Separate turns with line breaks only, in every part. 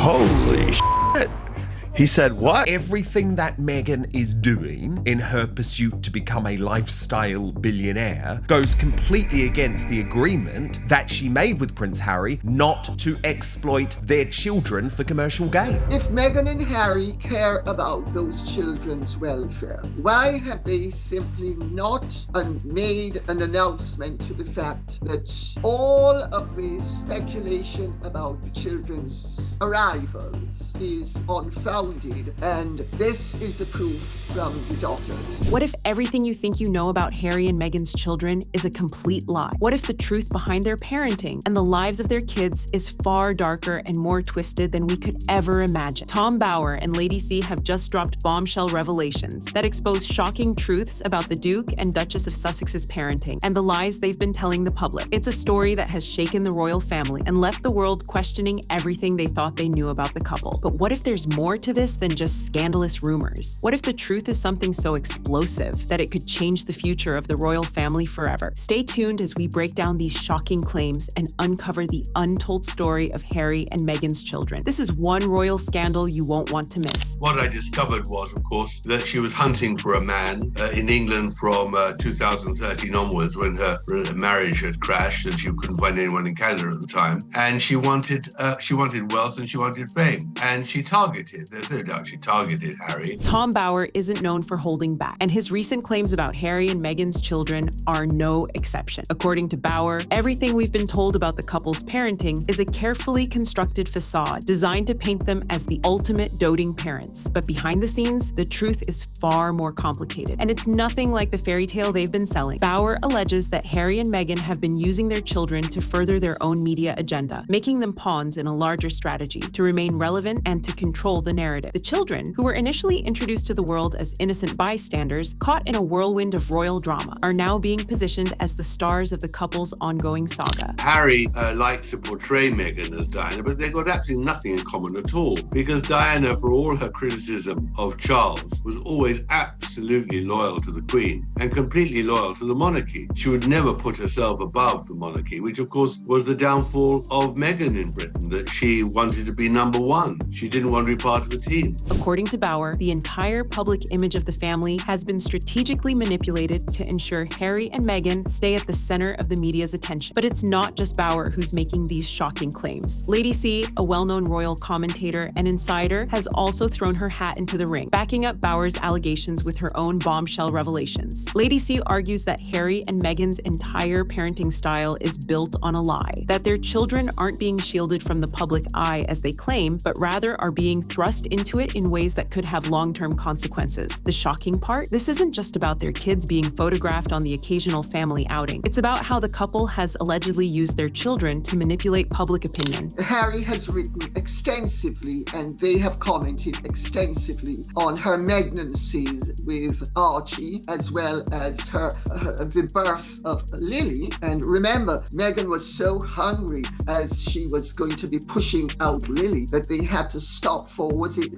Holy shit. He said what?
Everything that Meghan is doing in her pursuit to become a lifestyle billionaire goes completely against the agreement that she made with Prince Harry not to exploit their children for commercial gain.
If Meghan and Harry care about those children's welfare, why have they simply not made an announcement to the fact that all of this speculation about the children's arrivals is unfounded? And this is the proof from the daughters.
What if everything you think you know about Harry and Meghan's children is a complete lie? What if the truth behind their parenting and the lives of their kids is far darker and more twisted than we could ever imagine? Tom Bower and Lady C have just dropped bombshell revelations that expose shocking truths about the Duke and Duchess of Sussex's parenting and the lies they've been telling the public. It's a story that has shaken the royal family and left the world questioning everything they thought they knew about the couple. But what if there's more to this than just scandalous rumors? What if the truth is something so explosive that it could change the future of the royal family forever? Stay tuned as we break down these shocking claims and uncover the untold story of Harry and Meghan's children. This is one royal scandal you won't want to miss.
What I discovered was, of course, that she was hunting for a man in England from 2013 onwards, when her marriage had crashed and she couldn't find anyone in Canada at the time. And she wanted wealth and she wanted fame. And she targeted, there's no doubt she targeted Harry.
Tom Bower isn't known for holding back, and his recent claims about Harry and Meghan's children are no exception. According to Bower, everything we've been told about the couple's parenting is a carefully constructed facade designed to paint them as the ultimate doting parents. But behind the scenes, the truth is far more complicated, and it's nothing like the fairy tale they've been selling. Bower alleges that Harry and Meghan have been using their children to further their own media agenda, making them pawns in a larger strategy to remain relevant and to control the narrative. The children, who were initially introduced to the world as innocent bystanders caught in a whirlwind of royal drama, are now being positioned as the stars of the couple's ongoing saga.
Harry likes to portray Meghan as Diana, but they've got absolutely nothing in common at all, because Diana, for all her criticism of Charles, was always absolutely loyal to the Queen and completely loyal to the monarchy. She would never put herself above the monarchy, which of course was the downfall of Meghan in Britain, that she wanted to be number one. She didn't want to be part of a team.
According to Bower, the entire public image of the family has been strategically manipulated to ensure Harry and Meghan stay at the center of the media's attention. But it's not just Bower who's making these shocking claims. Lady C, a well-known royal commentator and insider, has also thrown her hat into the ring, backing up Bower's allegations with her own bombshell revelations. Lady C argues that Harry and Meghan's entire parenting style is built on a lie, that their children aren't being shielded from the public eye as they claim, but rather are being thrust into it in ways that could have long-term consequences. The shocking part? This isn't just about their kids being photographed on the occasional family outing. It's about how the couple has allegedly used their children to manipulate public opinion.
Harry has written extensively, and they have commented extensively on her pregnancies with Archie, as well as the birth of Lily. And remember, Meghan was so hungry as she was going to be pushing out Lily that they had to stop for, was it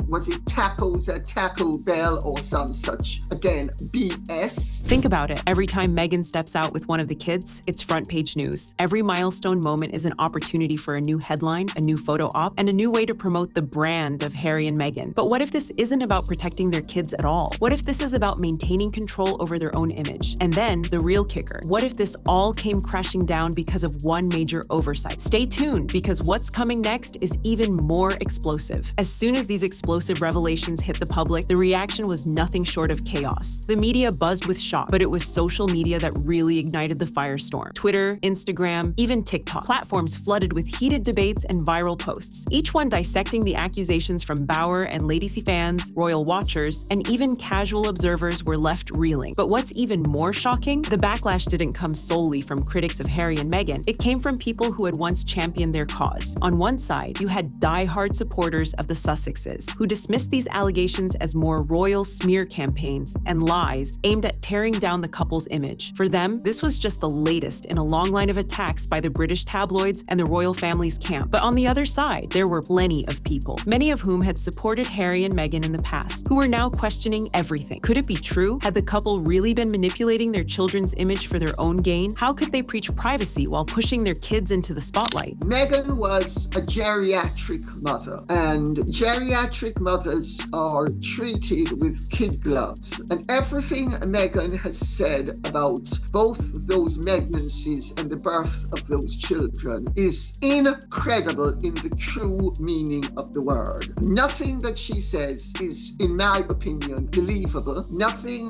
tacos at Taco Bell or some such, again, BS?
Think about it. Every time Meghan steps out with one of the kids, it's front page news. Every milestone moment is an opportunity for a new headline, a new photo op, and a new way to promote the brand of Harry and Meghan. But what if this isn't about protecting their kids at all? What if this is about maintaining control over their own image? And then, the real kicker, what if this all came crashing down because of one major oversight? Stay tuned, because what's coming next is even more explosive. As soon as these explosive revelations hit the public, the reaction was nothing short of chaos. The media buzzed with shock, but it was social media that really ignited the firestorm. Twitter, Instagram, even TikTok. Platforms flooded with heated debates and viral posts, each one dissecting the accusations from Bower and Lady C fans, royal watchers, and even casual observers were left reeling. But what's even more shocking? The backlash didn't come solely from critics of Harry and Meghan. It came from people who had once championed their cause. On one side, you had die-hard supporters of the Sussexes, Perez, who dismissed these allegations as more royal smear campaigns and lies aimed at tearing down the couple's image. For them, this was just the latest in a long line of attacks by the British tabloids and the royal family's camp. But on the other side, there were plenty of people, many of whom had supported Harry and Meghan in the past, who were now questioning everything. Could it be true? Had the couple really been manipulating their children's image for their own gain? How could they preach privacy while pushing their kids into the spotlight?
Meghan was a geriatric mother, and geriatric mothers are treated with kid gloves. And everything Meghan has said about both those pregnancies and the birth of those children is incredible in the true meaning of the word. Nothing that she says is, in my opinion, believable. Nothing,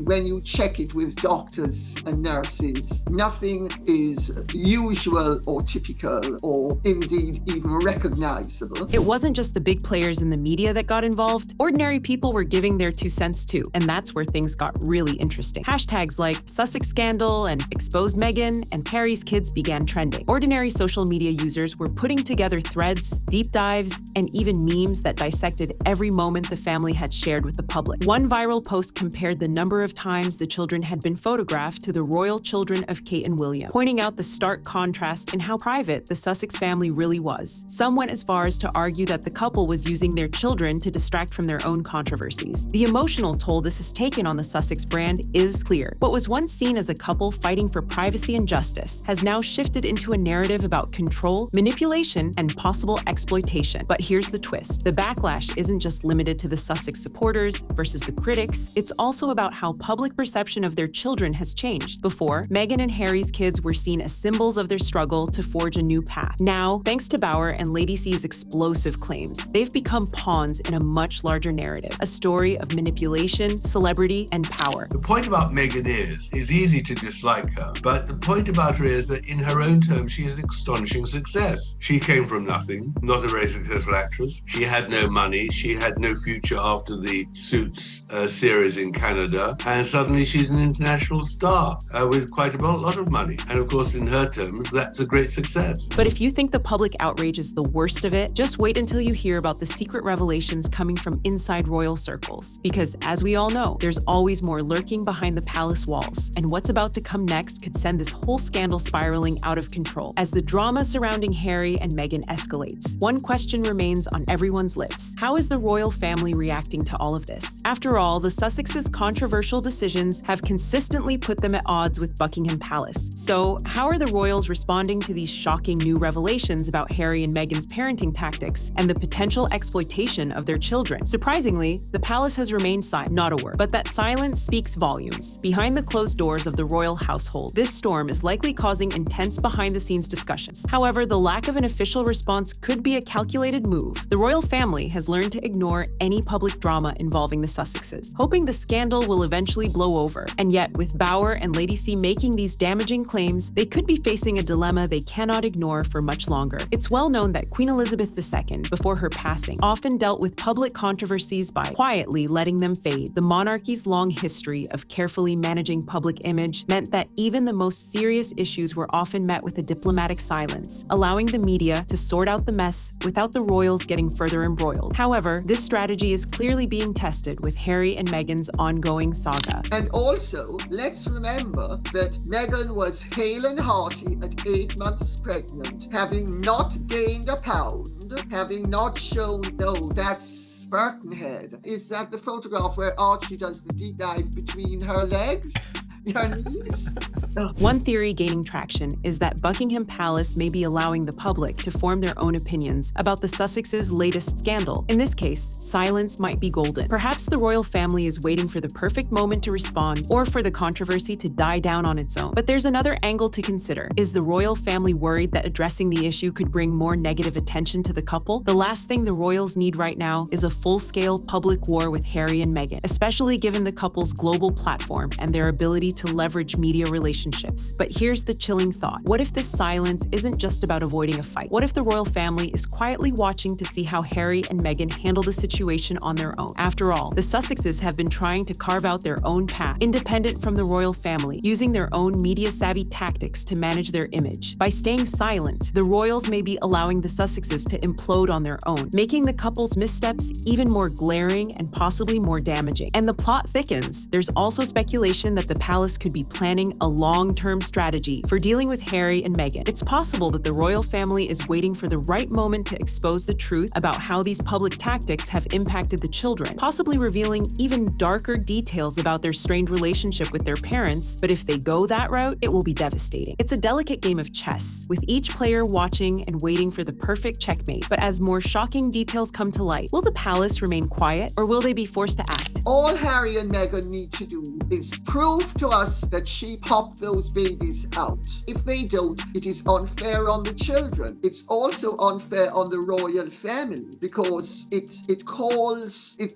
when you check it with doctors and nurses, nothing is usual or typical or indeed even recognizable.
It wasn't just the big players in the media that got involved. Ordinary people were giving their 2 cents too, and that's where things got really interesting. Hashtags like Sussex Scandal and Exposed Meghan and Harry's Kids began trending. Ordinary social media users were putting together threads, deep dives, and even memes that dissected every moment the family had shared with the public. One viral post compared the number of times the children had been photographed to the royal children of Kate and William, pointing out the stark contrast in how private the Sussex family really was. Some went as far as to argue that the couple was using their children to distract from their own controversies. The emotional toll this has taken on the Sussex brand is clear. What was once seen as a couple fighting for privacy and justice has now shifted into a narrative about control, manipulation, and possible exploitation. But here's the twist. The backlash isn't just limited to the Sussex supporters versus the critics. It's also about how public perception of their children has changed. Before, Meghan and Harry's kids were seen as symbols of their struggle to forge a new path. Now, thanks to Bauer and Lady C's explosive claims, they've become pawns in a much larger narrative, a story of manipulation, celebrity, and power.
The point about Meghan is, it's easy to dislike her, but the point about her is that in her own terms, she is an astonishing success. She came from nothing, not a very successful actress. She had no money. She had no future after the Suits series in Canada. And suddenly she's an international star with quite a lot of money. And of course, in her terms, that's a great success.
But if you think the public outrage is the worst of it, just wait until you hear about the secret revelations coming from inside royal circles. Because as we all know, there's always more lurking behind the palace walls. And what's about to come next could send this whole scandal spiraling out of control. As the drama surrounding Harry and Meghan escalates, one question remains on everyone's lips. How is the royal family reacting to all of this? After all, the Sussexes' controversial decisions have consistently put them at odds with Buckingham Palace. So, how are the royals responding to these shocking new revelations about Harry and Meghan's parenting tactics and the potential exploitation of their children? Surprisingly, the palace has remained silent, not a word. But that silence speaks volumes. Behind the closed doors of the royal household, this storm is likely causing intense behind-the-scenes discussions. However, the lack of an official response could be a calculated move. The royal family has learned to ignore any public drama involving the Sussexes, hoping the scandal will eventually blow over. And yet, with Bauer and Lady C making these damaging claims, they could be facing a dilemma they cannot ignore for much longer. It's well known that Queen Elizabeth II, before her passing, often dealt with public controversies by quietly letting them fade. The monarchy's long history of carefully managing public image meant that even the most serious issues were often met with a diplomatic silence, allowing the media to sort out the mess without the royals getting further embroiled. However, this strategy is clearly being tested with Harry and Meghan's ongoing saga.
And also, let's remember that Meghan was hale and hearty at 8 months pregnant, having not gained a pound, having not shown, oh, that's Burton head. Is that the photograph where Archie does the deep dive between her legs? Her knees?
One theory gaining traction is that Buckingham Palace may be allowing the public to form their own opinions about the Sussexes' latest scandal. In this case, silence might be golden. Perhaps the royal family is waiting for the perfect moment to respond or for the controversy to die down on its own. But there's another angle to consider. Is the royal family worried that addressing the issue could bring more negative attention to the couple? The last thing the royals need right now is a full-scale public war with Harry and Meghan, especially given the couple's global platform and their ability to leverage media relationships. relationships. But here's the chilling thought. What if this silence isn't just about avoiding a fight? What if the royal family is quietly watching to see how Harry and Meghan handle the situation on their own? After all, the Sussexes have been trying to carve out their own path, independent from the royal family, using their own media-savvy tactics to manage their image. By staying silent, the royals may be allowing the Sussexes to implode on their own, making the couple's missteps even more glaring and possibly more damaging. And the plot thickens. There's also speculation that the palace could be planning a long-term strategy for dealing with Harry and Meghan. It's possible that the royal family is waiting for the right moment to expose the truth about how these public tactics have impacted the children, possibly revealing even darker details about their strained relationship with their parents. But if they go that route, it will be devastating. It's a delicate game of chess, with each player watching and waiting for the perfect checkmate. But as more shocking details come to light, will the palace remain quiet, or will they be forced to act?
All Harry and Meghan need to do is prove to us that she popped those babies out. If they don't, it is unfair on the children. It's also unfair on the royal family, because it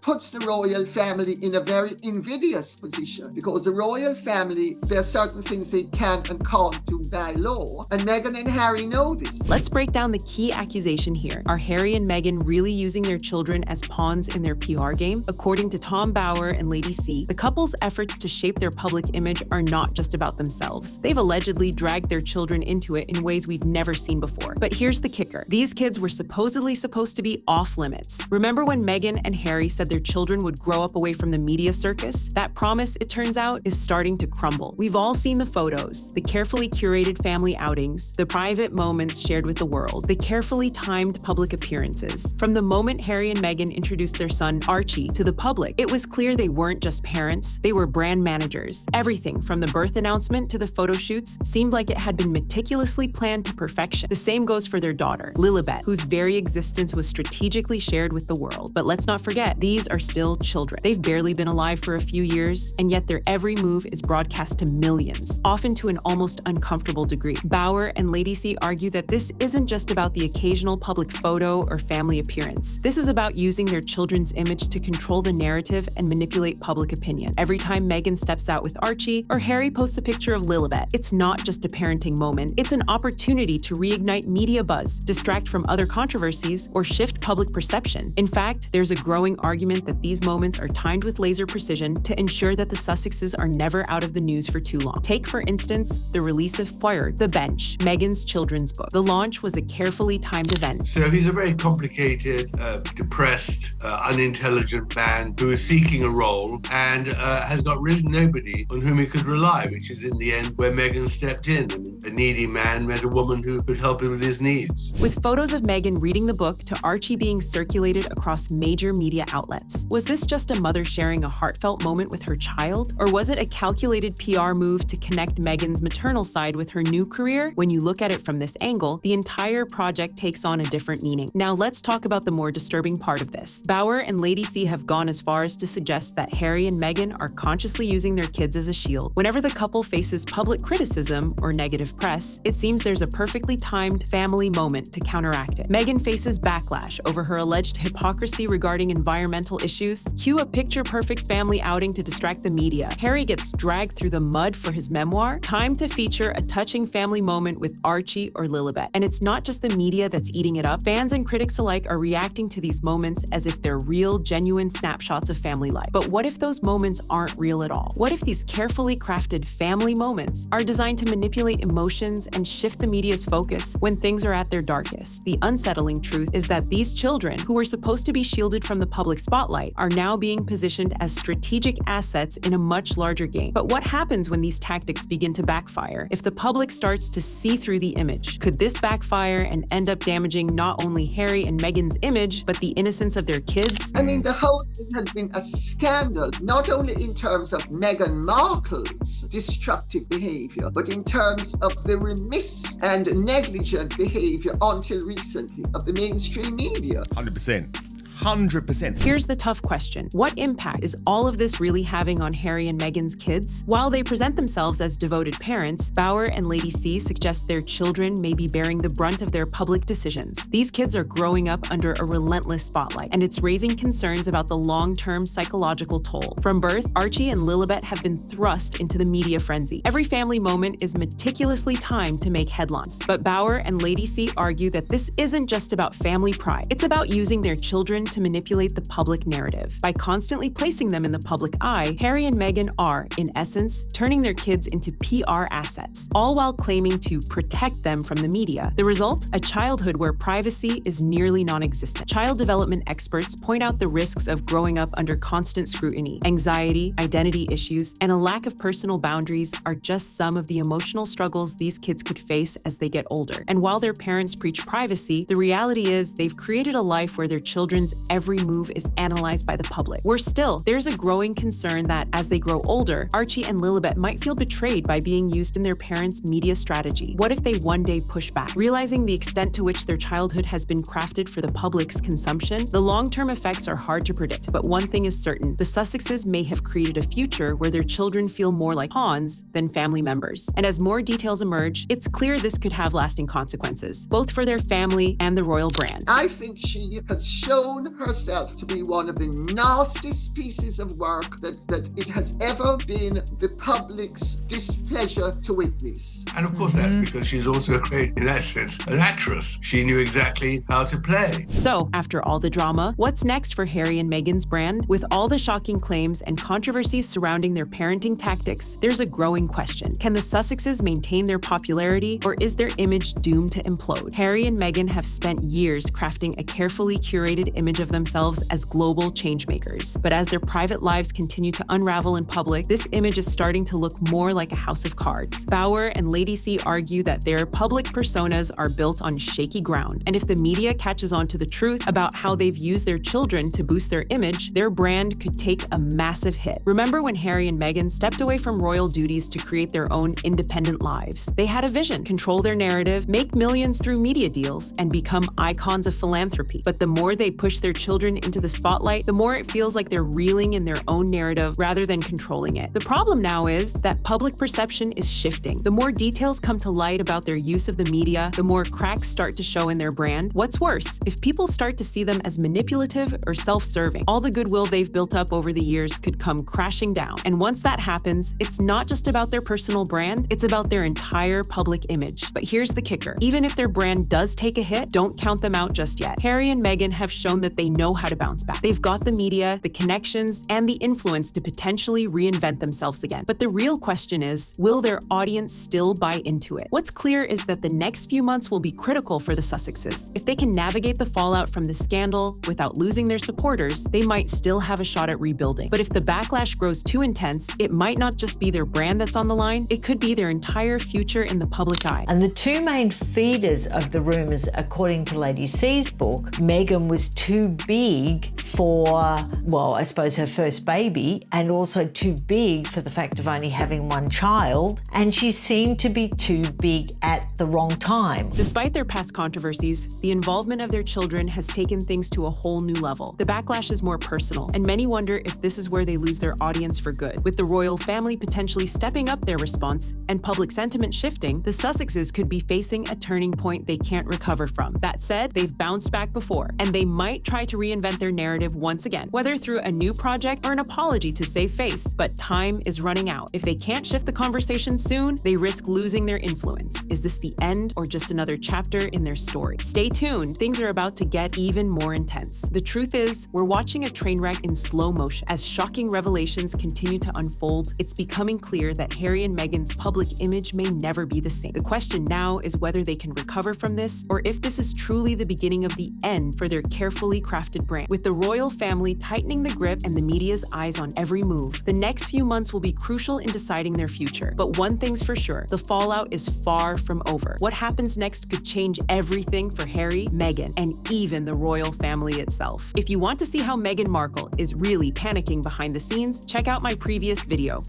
puts the royal family in a very invidious position, because the royal family, there are certain things they can and can't do by law, and Meghan and Harry know this.
Let's break down the key accusation here. Are Harry and Meghan really using their children as pawns in their PR game? According to Tom Bower and Lady C, the couple's efforts to shape their public image are not just about themselves. They've allegedly dragged their children into it in ways we've never seen before. But here's the kicker. These kids were supposedly supposed to be off limits. Remember when Meghan and Harry said their children would grow up away from the media circus? That promise, it turns out, is starting to crumble. We've all seen the photos, the carefully curated family outings, the private moments shared with the world, the carefully timed public appearances. From the moment Harry and Meghan introduced their son, Archie, to the public, it was clear they weren't just parents, they were brand managers. Everything from the birth announcement to the photo shoots seemed like it had been meticulously planned to perfection. The same goes for their daughter, Lilibet, whose very existence was strategically shared with the world. But let's not forget, these are still children. They've barely been alive for a few years, and yet their every move is broadcast to millions, often to an almost uncomfortable degree. Bauer and Lady C argue that this isn't just about the occasional public photo or family appearance. This is about using their children's image to control the narrative and manipulate public opinion. Every time Meghan steps out with Archie or Harry posts a picture of Lilibet, it's not just a parenting moment, it's an opportunity to reignite media buzz, distract from other controversies, or shift public perception. In fact, there's a growing argument that these moments are timed with laser precision to ensure that the Sussexes are never out of the news for too long. Take, for instance, the release of Feuer, The Bench, Meghan's children's book. The launch was a carefully timed event.
So he's a very complicated, depressed, unintelligent man who is seeking a role and has got really nobody on whom he could rely, which is in the end where Meghan stepped in. And a needy man met a woman who could help him with his needs.
With photos of Meghan reading the book to Archie being circulated across major media outlets, was this just a mother sharing a heartfelt moment with her child? Or was it a calculated PR move to connect Meghan's maternal side with her new career? When you look at it from this angle, the entire project takes on a different meaning. Now let's talk about the more disturbing part of this. Bauer and Lady C have gone as far as to suggest that Harry and Meghan are consciously using their kids as a shield. Whenever the couple faces public criticism or negative press, it seems there's a perfectly timed family moment to counteract it. Meghan faces backlash over her alleged hypocrisy regarding environmental issues. Cue a picture-perfect family outing to distract the media. Harry gets dragged through the mud for his memoir. Time to feature a touching family moment with Archie or Lilibet. And it's not just the media that's eating it up. Fans and critics alike are reacting to these moments as if they're real, genuine snapshots of family life. But what if those moments aren't real at all? What if these carefully crafted family moments are designed to manipulate emotions and shift the media's focus when things are at their darkest? The unsettling truth is that these children, who were supposed to be shielded from the public spotlight, are now being positioned as strategic assets in a much larger game. But what happens when these tactics begin to backfire? If the public starts to see through the image, could this backfire and end up damaging not only Harry and Meghan's image, but the innocence of their kids?
I mean, the whole thing has been a scandal, not only in terms of Meghan Markle's destructive behavior, but in terms of the remiss and negligent behavior until recently of the mainstream media.
100%. 100%.
Here's the tough question. What impact is all of this really having on Harry and Meghan's kids? While they present themselves as devoted parents, Bauer and Lady C suggest their children may be bearing the brunt of their public decisions. These kids are growing up under a relentless spotlight, and it's raising concerns about the long-term psychological toll. From birth, Archie and Lilibet have been thrust into the media frenzy. Every family moment is meticulously timed to make headlines. But Bauer and Lady C argue that this isn't just about family pride. It's about using their children to manipulate the public narrative. By constantly placing them in the public eye, Harry and Meghan are, in essence, turning their kids into PR assets, all while claiming to protect them from the media. The result? A childhood where privacy is nearly non-existent. Child development experts point out the risks of growing up under constant scrutiny. Anxiety, identity issues, and a lack of personal boundaries are just some of the emotional struggles these kids could face as they get older. And while their parents preach privacy, the reality is they've created a life where their children's every move is analyzed by the public. Worse still, there's a growing concern that as they grow older, Archie and Lilibet might feel betrayed by being used in their parents' media strategy. What if they one day push back? Realizing the extent to which their childhood has been crafted for the public's consumption, the long-term effects are hard to predict. But one thing is certain, the Sussexes may have created a future where their children feel more like pawns than family members. And as more details emerge, it's clear this could have lasting consequences, both for their family and the royal brand.
I think she has shown herself to be one of the nastiest pieces of work that it has ever been the public's displeasure to witness.
And of course that's because she's also a great, in that sense, an actress. She knew exactly how to play.
So, after all the drama, what's next for Harry and Meghan's brand? With all the shocking claims and controversies surrounding their parenting tactics, there's a growing question. Can the Sussexes maintain their popularity, or is their image doomed to implode? Harry and Meghan have spent years crafting a carefully curated image of themselves as global changemakers. But as their private lives continue to unravel in public, this image is starting to look more like a house of cards. Bauer and Lady C argue that their public personas are built on shaky ground, and if the media catches on to the truth about how they've used their children to boost their image, their brand could take a massive hit. Remember when Harry and Meghan stepped away from royal duties to create their own independent lives? They had a vision: control their narrative, make millions through media deals, and become icons of philanthropy. But the more they push their children into the spotlight, the more it feels like they're reeling in their own narrative rather than controlling it. The problem now is that public perception is shifting. The more details come to light about their use of the media, the more cracks start to show in their brand. What's worse, if people start to see them as manipulative or self-serving, all the goodwill they've built up over the years could come crashing down. And once that happens, it's not just about their personal brand, it's about their entire public image. But here's the kicker. Even if their brand does take a hit, don't count them out just yet. Harry and Meghan have shown that they know how to bounce back. They've got the media, the connections, and the influence to potentially reinvent themselves again. But the real question is, will their audience still buy into it? What's clear is that the next few months will be critical for the Sussexes. If they can navigate the fallout from the scandal without losing their supporters, they might still have a shot at rebuilding. But if the backlash grows too intense, it might not just be their brand that's on the line, it could be their entire future in the public eye.
And the two main feeders of the rumours, according to Lady C's book, Meghan was too big for, well, I suppose her first baby, and also too big for the fact of only having one child, and she seemed to be too big at the wrong time.
Despite their past controversies, the involvement of their children has taken things to a whole new level. The backlash is more personal, and many wonder if this is where they lose their audience for good. With the royal family potentially stepping up their response and public sentiment shifting, the Sussexes could be facing a turning point they can't recover from. That said, they've bounced back before, and they might try to reinvent their narrative once again, whether through a new project or an apology to save face. But time is running out. If they can't shift the conversation soon, they risk losing their influence. Is this the end or just another chapter in their story? Stay tuned. Things are about to get even more intense. The truth is, we're watching a train wreck in slow motion. As shocking revelations continue to unfold, it's becoming clear that Harry and Meghan's public image may never be the same. The question now is whether they can recover from this, or if this is truly the beginning of the end for their carefully crafted brand. With the royal family tightening the grip and the media's eyes on every move, the next few months will be crucial in deciding their future. But one thing's for sure, the fallout is far from over. What happens next could change everything for Harry, Meghan, and even the royal family itself. If you want to see how Meghan Markle is really panicking behind the scenes, check out my previous video.